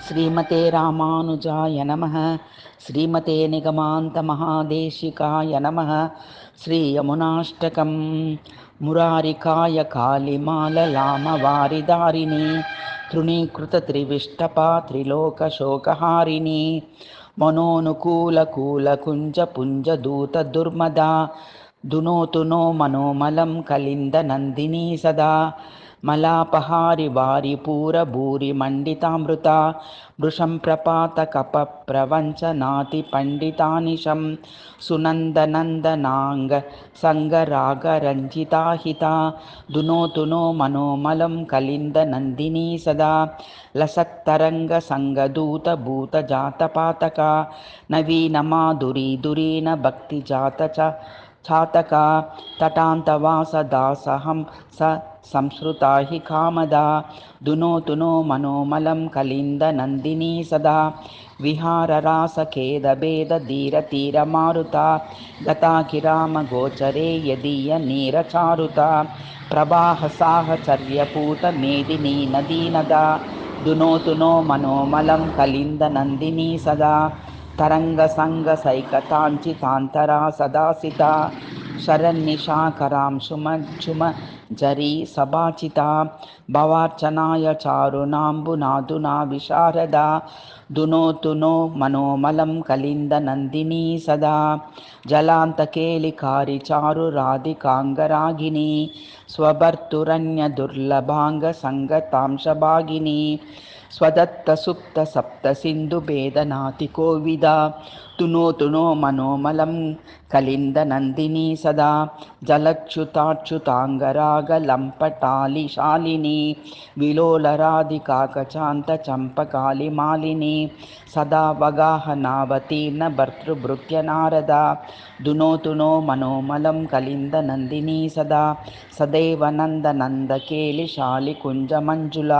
శ్రీమతే రామానుజాయ నమః. శ్రీమతే నిగమాంత మహాదేశికాయ నమః. శ్రీ యమునాష్టకం. మురారికాయ కాళిమాలలామ వారిదారిణి తృణీకృత త్రివిష్టపా త్రిలోకశోకహారిణి మనోనుకూల కూల కుంజ పుంజ దూత దుర్మదా దునోతు నో మనోమలం కలింద నందినీ సదా మలాపహారి వారి పూర భూరి మండితామృత వృషం ప్రపాత కప ప్రవంచనాతి పండితానిశం సునందనందనాంగ సంగరాగ రంజితాహిత దునోతు నో మనోమలం కలింద నందినీ సదా లసత్తరంగ సంగదూత భూత జాతపాతక నవీన మాధురీ దురీన భక్తి జాత చాతక తటాంతవాస దాసహం స సంస్కృతా హి కామదా దునోతు నో మనోమలం కలింద నందినీ సదా విహారరాస ఖేద భేద ధీర తీర మారుత గతాకిరామ గోచరే యదీయ నీరచారుత ప్రవాహ సాహచర్యపూత మేదినీ నదీనదా దునోతు నో మనోమలం కలింద నందినీ సదా తరంగ సంగ సైకతాంచితాంతరా సదాసిత శరణ్నిశాకరాం శుమ జరీ సభాచిత భవార్చనాయ చారుణాంబునాదునా విశారద దునోతు నో మనోమలం కలింద నందినీ సదా జలాంతకేలికారి చారు రాధికాంగరాగిని స్వభర్తురన్య దుర్లభాంగ సంగతాంశభాగిని స్వదత్త సుప్త సప్త సింధు భేదనాతి కోవిద దునోతు నో మనోమలం కలింద నందినీ సదా జలచ్యుతాచ్యుతాంగరాగ లంపటాలి శాలిని విలోల రాధికాకచాంత చంపకాలి మాలిని సదా వగాహనావతీర్ణ భర్తృభృత్య నారద దునోతు నో మనోమలం కలింద నందినీ సదా సదైవ నంద నందకేలి శాలి కుంజ మంజుల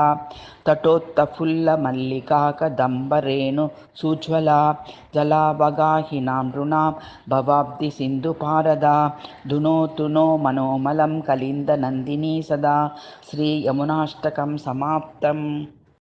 తటోత్తఫుల్ల మల్లికాక దంబరేణు సుజ్వల జలావగాహినాం నృణాం భవాబ్ది సింధు పారదా దునోతు నో మనోమలం కలింద నందినీ సదా. శ్రీ యమునాష్టకం సమాప్తం.